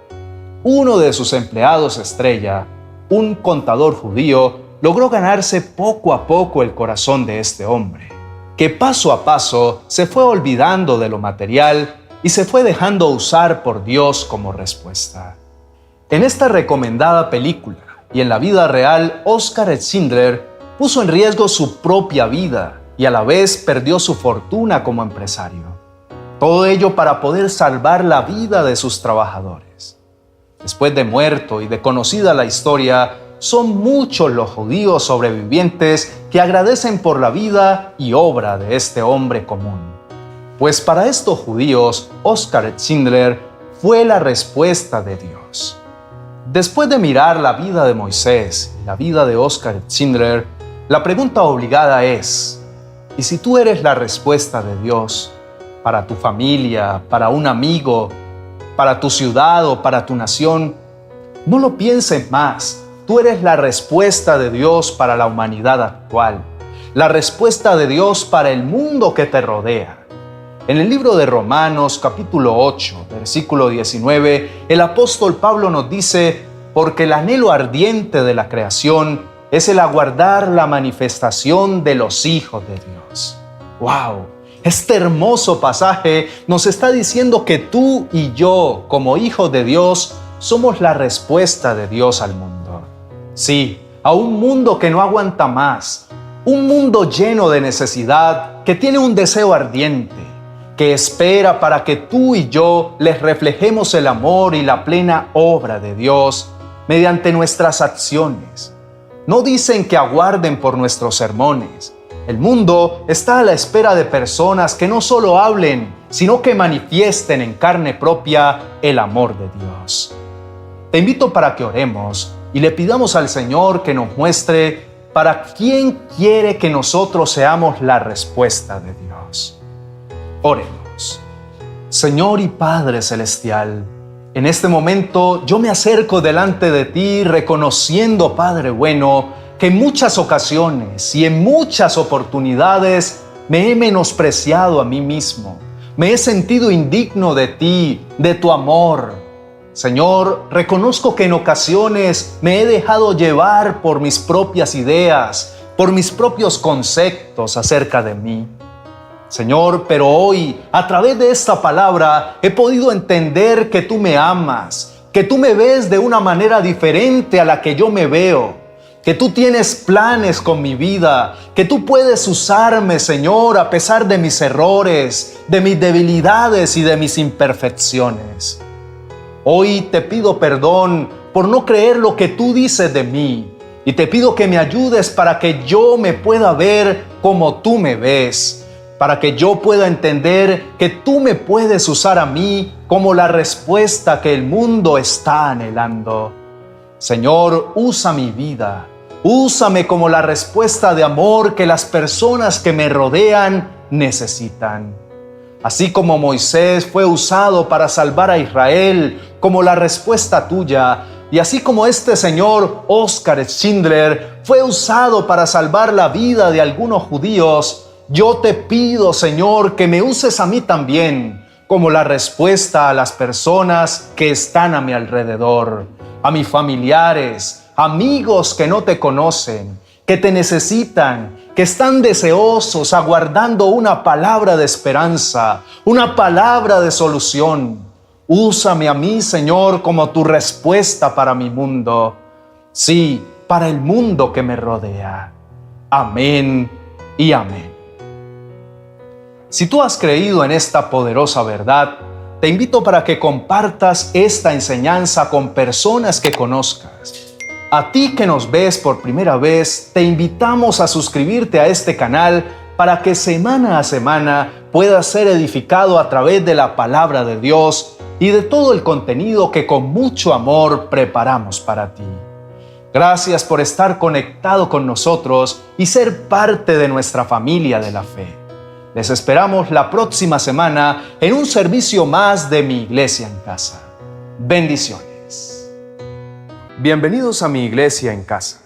Uno de sus empleados estrella, un contador judío, logró ganarse poco a poco el corazón de este hombre, que paso a paso se fue olvidando de lo material y se fue dejando usar por Dios como respuesta. En esta recomendada película y en la vida real, Oskar Schindler puso en riesgo su propia vida y a la vez perdió su fortuna como empresario. Todo ello para poder salvar la vida de sus trabajadores. Después de muerto y de conocida la historia, son muchos los judíos sobrevivientes que agradecen por la vida y obra de este hombre común. Pues para estos judíos, Oskar Schindler fue la respuesta de Dios. Después de mirar la vida de Moisés y la vida de Oskar Schindler, la pregunta obligada es: ¿y si tú eres la respuesta de Dios para tu familia, para un amigo, para tu ciudad o para tu nación? No lo pienses más. Tú eres la respuesta de Dios para la humanidad actual, la respuesta de Dios para el mundo que te rodea. En el libro de Romanos, capítulo 8, versículo 19, el apóstol Pablo nos dice: porque el anhelo ardiente de la creación es el aguardar la manifestación de los hijos de Dios. ¡Wow! Este hermoso pasaje nos está diciendo que tú y yo, como hijos de Dios, somos la respuesta de Dios al mundo. Sí, a un mundo que no aguanta más, un mundo lleno de necesidad, que tiene un deseo ardiente, que espera para que tú y yo les reflejemos el amor y la plena obra de Dios mediante nuestras acciones. no dicen que aguarden por nuestros sermones. El mundo está a la espera de personas que no solo hablen, sino que manifiesten en carne propia el amor de Dios. Te invito para que oremos y le pidamos al Señor que nos muestre para quién quiere que nosotros seamos la respuesta de Dios. Oremos. Señor y Padre Celestial, en este momento yo me acerco delante de ti reconociendo, Padre bueno, que en muchas ocasiones y en muchas oportunidades me he menospreciado a mí mismo. Me he sentido indigno de ti, de tu amor. Señor, reconozco que en ocasiones me he dejado llevar por mis propias ideas, por mis propios conceptos acerca de mí. Señor, pero hoy, a través de esta palabra, he podido entender que tú me amas, que tú me ves de una manera diferente a la que yo me veo, que tú tienes planes con mi vida, que tú puedes usarme, Señor, a pesar de mis errores, de mis debilidades y de mis imperfecciones. Hoy te pido perdón por no creer lo que tú dices de mí y te pido que me ayudes para que yo me pueda ver como tú me ves, para que yo pueda entender que tú me puedes usar a mí como la respuesta que el mundo está anhelando. Señor, usa mi vida, úsame como la respuesta de amor que las personas que me rodean necesitan. Así como Moisés fue usado para salvar a Israel como la respuesta tuya, y así como este señor Oscar Schindler fue usado para salvar la vida de algunos judíos, yo te pido, Señor, que me uses a mí también como la respuesta a las personas que están a mi alrededor, a mis familiares, amigos que no te conocen, que te necesitan, que están deseosos, aguardando una palabra de esperanza, una palabra de solución. Úsame a mí, Señor, como tu respuesta para mi mundo. Sí, para el mundo que me rodea. Amén y amén. Si tú has creído en esta poderosa verdad, te invito para que compartas esta enseñanza con personas que conozcas. A ti que nos ves por primera vez, te invitamos a suscribirte a este canal para que semana a semana puedas ser edificado a través de la palabra de Dios y de todo el contenido que con mucho amor preparamos para ti. Gracias por estar conectado con nosotros y ser parte de nuestra familia de la fe. Les esperamos la próxima semana en un servicio más de Mi Iglesia en Casa. Bendiciones. Bienvenidos a Mi Iglesia en Casa.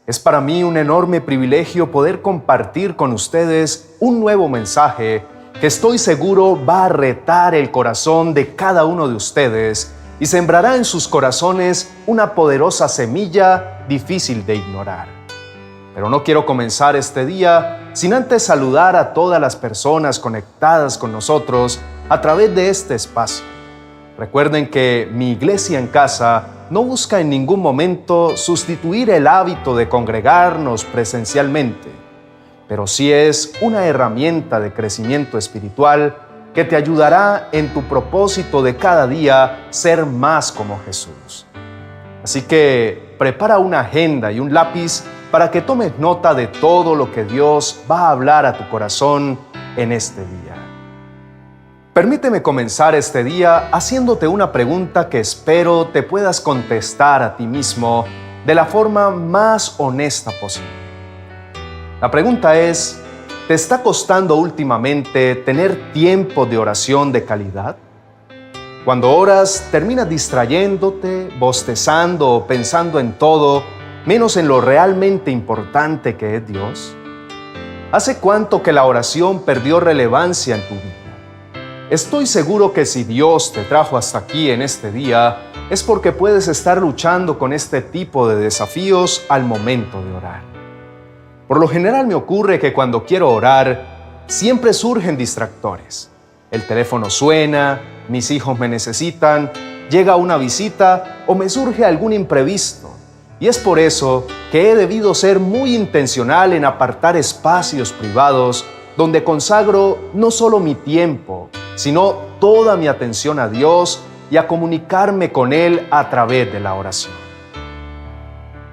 Es para mí un enorme privilegio poder compartir con ustedes un nuevo mensaje que estoy seguro va a retar el corazón de cada uno de ustedes y sembrará en sus corazones una poderosa semilla difícil de ignorar. Pero no quiero comenzar este día sin antes saludar a todas las personas conectadas con nosotros a través de este espacio. Recuerden que Mi Iglesia en Casa no busca en ningún momento sustituir el hábito de congregarnos presencialmente, pero sí es una herramienta de crecimiento espiritual que te ayudará en tu propósito de cada día ser más como Jesús. Así que prepara una agenda y un lápiz para que tomes nota de todo lo que Dios va a hablar a tu corazón en este día. Permíteme comenzar este día haciéndote una pregunta que espero te puedas contestar a ti mismo de la forma más honesta posible. La pregunta es, ¿te está costando últimamente tener tiempo de oración de calidad? Cuando oras, terminas distrayéndote, bostezando o pensando en todo, menos en lo realmente importante que es Dios. ¿Hace cuánto que la oración perdió relevancia en tu vida? Estoy seguro que si Dios te trajo hasta aquí en este día, es porque puedes estar luchando con este tipo de desafíos al momento de orar. Por lo general me ocurre que cuando quiero orar, siempre surgen distractores. El teléfono suena, mis hijos me necesitan, llega una visita o me surge algún imprevisto. Y es por eso que he debido ser muy intencional en apartar espacios privados donde consagro no solo mi tiempo, sino toda mi atención a Dios y a comunicarme con Él a través de la oración.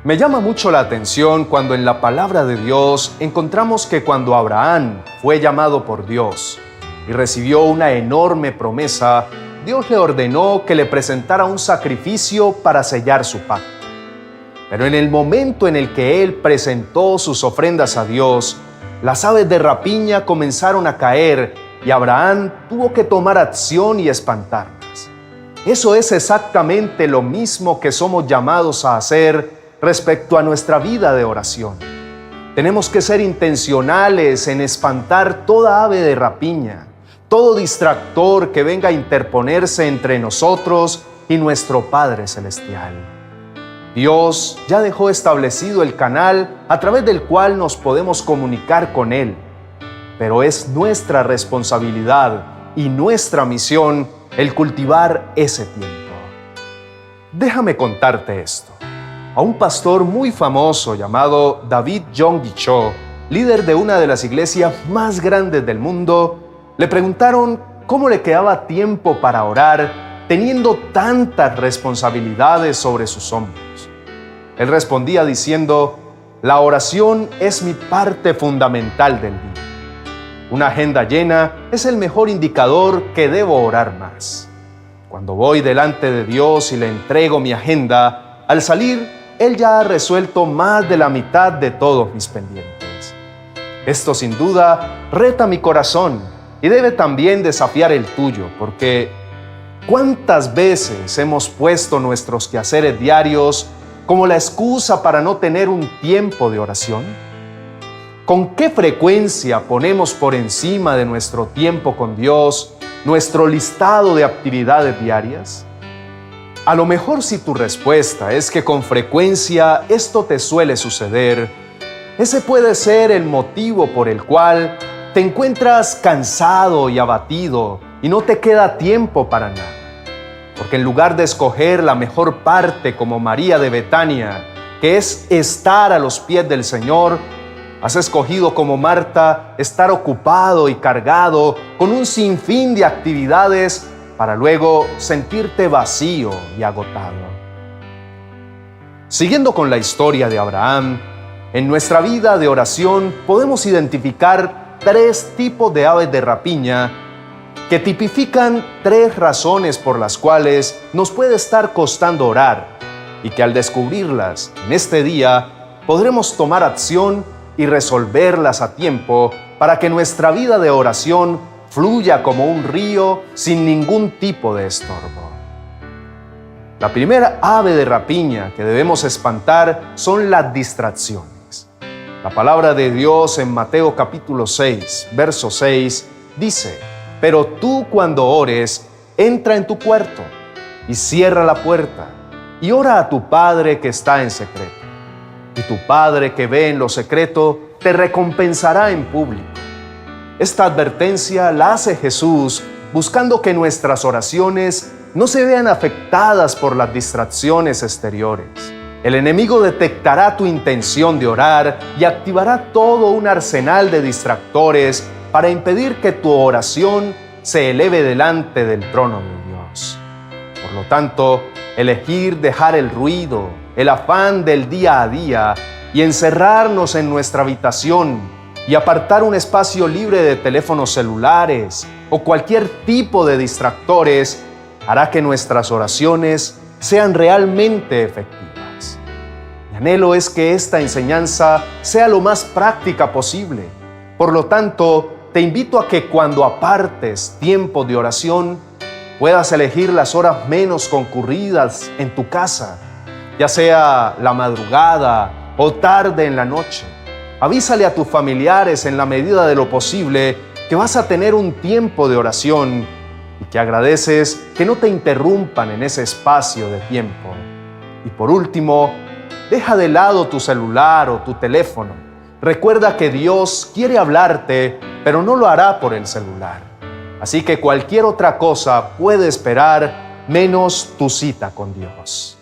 Me llama mucho la atención cuando en la palabra de Dios encontramos que cuando Abraham fue llamado por Dios y recibió una enorme promesa, Dios le ordenó que le presentara un sacrificio para sellar su pacto. Pero en el momento en el que él presentó sus ofrendas a Dios, las aves de rapiña comenzaron a caer y Abraham tuvo que tomar acción y espantarlas. Eso es exactamente lo mismo que somos llamados a hacer respecto a nuestra vida de oración. Tenemos que ser intencionales en espantar toda ave de rapiña, todo distractor que venga a interponerse entre nosotros y nuestro Padre Celestial. Dios ya dejó establecido el canal a través del cual nos podemos comunicar con Él, pero es nuestra responsabilidad y nuestra misión el cultivar ese tiempo. Déjame contarte esto. A un pastor muy famoso llamado David Yonggi Cho, líder de una de las iglesias más grandes del mundo, le preguntaron cómo le quedaba tiempo para orar teniendo tantas responsabilidades sobre sus hombros. Él respondía diciendo: la oración es mi parte fundamental del día. Una agenda llena es el mejor indicador que debo orar más. Cuando voy delante de Dios y le entrego mi agenda, al salir, Él ya ha resuelto más de la mitad de todos mis pendientes. Esto sin duda reta mi corazón y debe también desafiar el tuyo, porque ¿cuántas veces hemos puesto nuestros quehaceres diarios como la excusa para no tener un tiempo de oración? ¿Con qué frecuencia ponemos por encima de nuestro tiempo con Dios nuestro listado de actividades diarias? A lo mejor si tu respuesta es que con frecuencia esto te suele suceder, ese puede ser el motivo por el cual te encuentras cansado y abatido y no te queda tiempo para nada. Porque en lugar de escoger la mejor parte como María de Betania, que es estar a los pies del Señor, has escogido como Marta estar ocupado y cargado con un sinfín de actividades para luego sentirte vacío y agotado. Siguiendo con la historia de Abraham, en nuestra vida de oración podemos identificar 3 tipos de aves de rapiña que tipifican 3 razones por las cuales nos puede estar costando orar y que al descubrirlas en este día podremos tomar acción y resolverlas a tiempo para que nuestra vida de oración fluya como un río sin ningún tipo de estorbo. La primera ave de rapiña que debemos espantar son las distracciones. La palabra de Dios en Mateo capítulo 6, verso 6, dice: pero tú cuando ores, entra en tu cuarto y cierra la puerta y ora a tu Padre que está en secreto. Y tu Padre que ve en lo secreto te recompensará en público. Esta advertencia la hace Jesús buscando que nuestras oraciones no se vean afectadas por las distracciones exteriores. El enemigo detectará tu intención de orar y activará todo un arsenal de distractores para impedir que tu oración se eleve delante del trono de Dios. Por lo tanto, elegir dejar el ruido, el afán del día a día y encerrarnos en nuestra habitación y apartar un espacio libre de teléfonos celulares o cualquier tipo de distractores hará que nuestras oraciones sean realmente efectivas. Mi anhelo es que esta enseñanza sea lo más práctica posible. Por lo tanto, te invito a que cuando apartes tiempo de oración, puedas elegir las horas menos concurridas en tu casa, ya sea la madrugada o tarde en la noche. Avísale a tus familiares en la medida de lo posible que vas a tener un tiempo de oración y que agradeces que no te interrumpan en ese espacio de tiempo. Y por último, deja de lado tu celular o tu teléfono. Recuerda que Dios quiere hablarte, pero no lo hará por el celular. Así que cualquier otra cosa puede esperar, menos tu cita con Dios.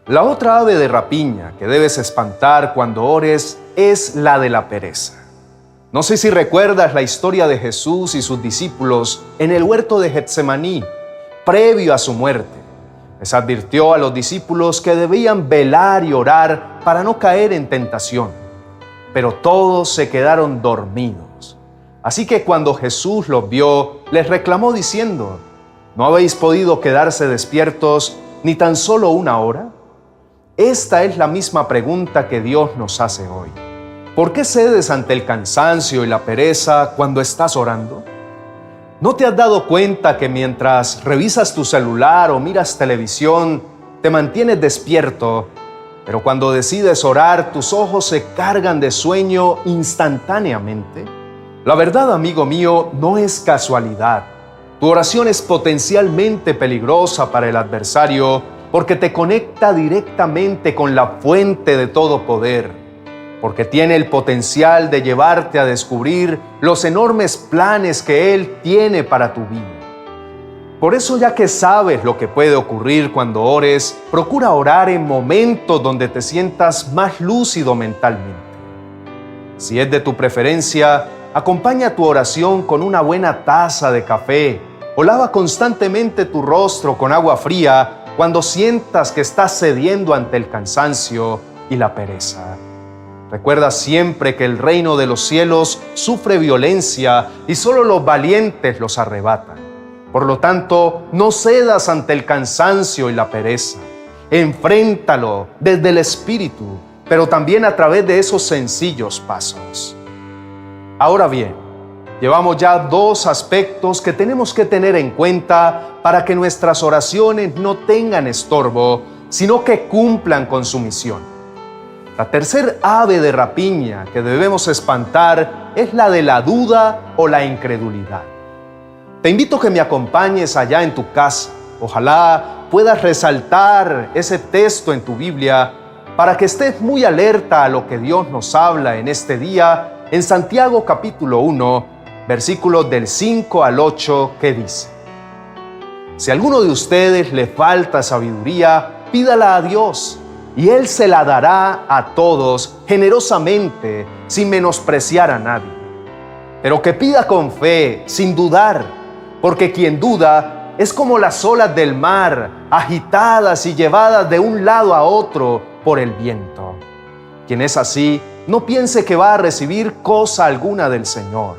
La otra ave de rapiña que debes espantar cuando ores es la de la pereza. No sé si recuerdas la historia de Jesús y sus discípulos en el huerto de Getsemaní, previo a su muerte. Les advirtió a los discípulos que debían velar y orar para no caer en tentación, pero todos se quedaron dormidos. Así que cuando Jesús los vio, les reclamó diciendo: ¿no habéis podido quedarse despiertos ni tan solo una hora? Esta es la misma pregunta que Dios nos hace hoy. ¿Por qué cedes ante el cansancio y la pereza cuando estás orando? ¿No te has dado cuenta que mientras revisas tu celular o miras televisión, te mantienes despierto, pero cuando decides orar, tus ojos se cargan de sueño instantáneamente? La verdad, amigo mío, no es casualidad. Tu oración es potencialmente peligrosa para el adversario porque te conecta directamente con la fuente de todo poder, porque tiene el potencial de llevarte a descubrir los enormes planes que Él tiene para tu vida. Por eso, ya que sabes lo que puede ocurrir cuando ores, procura orar en momentos donde te sientas más lúcido mentalmente. Si es de tu preferencia, acompaña tu oración con una buena taza de café o lava constantemente tu rostro con agua fría cuando sientas que estás cediendo ante el cansancio y la pereza. Recuerda siempre que el reino de los cielos sufre violencia y solo los valientes los arrebatan. Por lo tanto, no cedas ante el cansancio y la pereza. Enfréntalo desde el Espíritu, pero también a través de esos sencillos pasos. Ahora bien, llevamos ya 2 aspectos que tenemos que tener en cuenta para que nuestras oraciones no tengan estorbo, sino que cumplan con su misión. La tercer ave de rapiña que debemos espantar es la de la duda o la incredulidad. Te invito a que me acompañes allá en tu casa. Ojalá puedas resaltar ese texto en tu Biblia para que estés muy alerta a lo que Dios nos habla en este día en Santiago capítulo 1, versículos del 5 al 8, que dice: Si a alguno de ustedes le falta sabiduría, pídala a Dios, y Él se la dará a todos generosamente, sin menospreciar a nadie. Pero que pida con fe, sin dudar, porque quien duda es como las olas del mar, agitadas y llevadas de un lado a otro por el viento. Quien es así, no piense que va a recibir cosa alguna del Señor.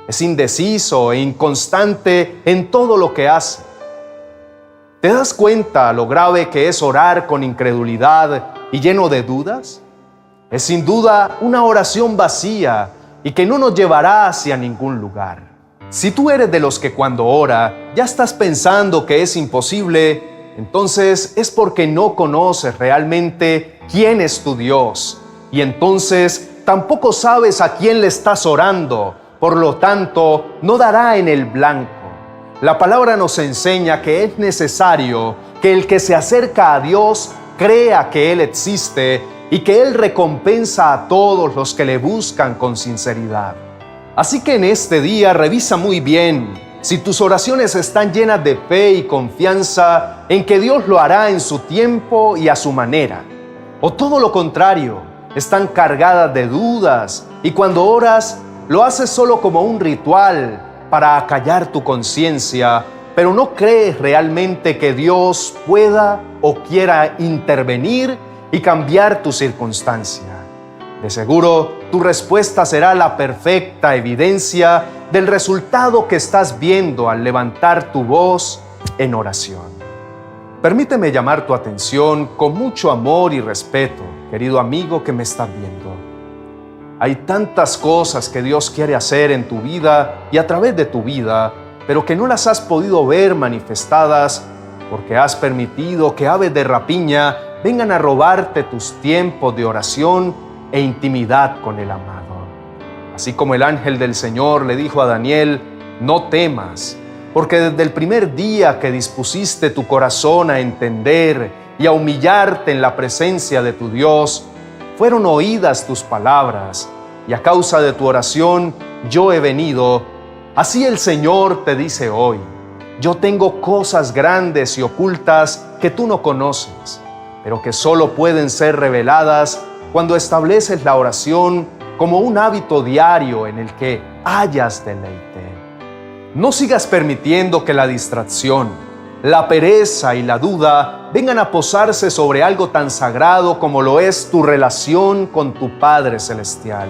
Es indeciso e inconstante en todo lo que hace. ¿Te das cuenta lo grave que es orar con incredulidad y lleno de dudas? Es sin duda una oración vacía y que no nos llevará hacia ningún lugar. Si tú eres de los que cuando ora ya estás pensando que es imposible, entonces es porque no conoces realmente quién es tu Dios y entonces tampoco sabes a quién le estás orando, por lo tanto no dará en el blanco. La palabra nos enseña que es necesario que el que se acerca a Dios crea que Él existe y que Él recompensa a todos los que le buscan con sinceridad. Así que en este día revisa muy bien si tus oraciones están llenas de fe y confianza en que Dios lo hará en su tiempo y a su manera, o todo lo contrario, están cargadas de dudas y cuando oras lo haces solo como un ritual para acallar tu conciencia, pero no crees realmente que Dios pueda o quiera intervenir y cambiar tu circunstancia. De seguro, tu respuesta será la perfecta evidencia del resultado que estás viendo al levantar tu voz en oración. Permíteme llamar tu atención con mucho amor y respeto, querido amigo que me estás viendo. Hay tantas cosas que Dios quiere hacer en tu vida y a través de tu vida, pero que no las has podido ver manifestadas porque has permitido que aves de rapiña vengan a robarte tus tiempos de oración e intimidad con el amado. Así como el ángel del Señor le dijo a Daniel: no temas, porque desde el primer día que dispusiste tu corazón a entender y a humillarte en la presencia de tu Dios, fueron oídas tus palabras, y a causa de tu oración yo he venido. Así el Señor te dice hoy: yo tengo cosas grandes y ocultas que tú no conoces, pero que solo pueden ser reveladas cuando estableces la oración como un hábito diario en el que hayas deleite. No sigas permitiendo que la distracción, la pereza y la duda vengan a posarse sobre algo tan sagrado como lo es tu relación con tu Padre Celestial.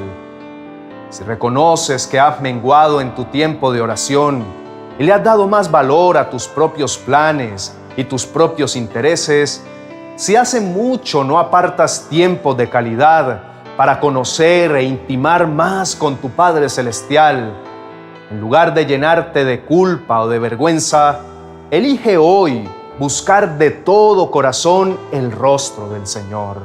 Si reconoces que has menguado en tu tiempo de oración y le has dado más valor a tus propios planes y tus propios intereses, si hace mucho no apartas tiempo de calidad para conocer e intimar más con tu Padre Celestial, en lugar de llenarte de culpa o de vergüenza, elige hoy buscar de todo corazón el rostro del Señor.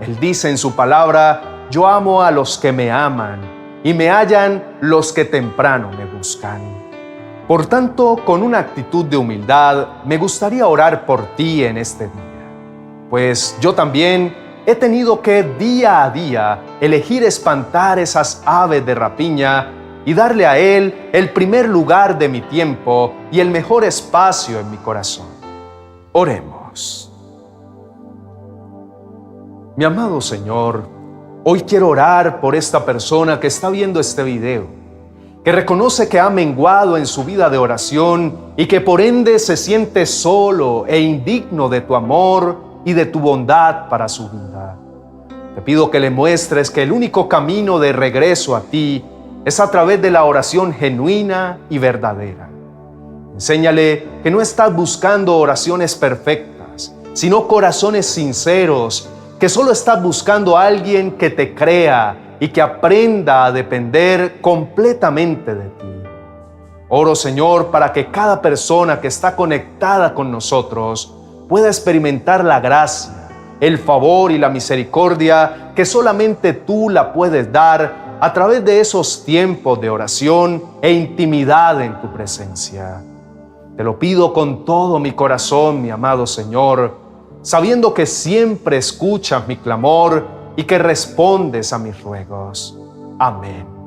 Él dice en su palabra: yo amo a los que me aman y me hallan los que temprano me buscan. Por tanto, con una actitud de humildad, me gustaría orar por ti en este día, pues yo también he tenido que día a día elegir espantar esas aves de rapiña y darle a Él el primer lugar de mi tiempo y el mejor espacio en mi corazón. Oremos. Mi amado Señor, hoy quiero orar por esta persona que está viendo este video, que reconoce que ha menguado en su vida de oración y que por ende se siente solo e indigno de tu amor y de tu bondad para su vida. Te pido que le muestres que el único camino de regreso a ti es a través de la oración genuina y verdadera. Enséñale que no estás buscando oraciones perfectas, sino corazones sinceros, que solo estás buscando a alguien que te crea y que aprenda a depender completamente de ti. Oro, Señor, para que cada persona que está conectada con nosotros pueda experimentar la gracia, el favor y la misericordia que solamente tú la puedes dar a través de esos tiempos de oración e intimidad en tu presencia. Te lo pido con todo mi corazón, mi amado Señor, sabiendo que siempre escuchas mi clamor y que respondes a mis ruegos. Amén.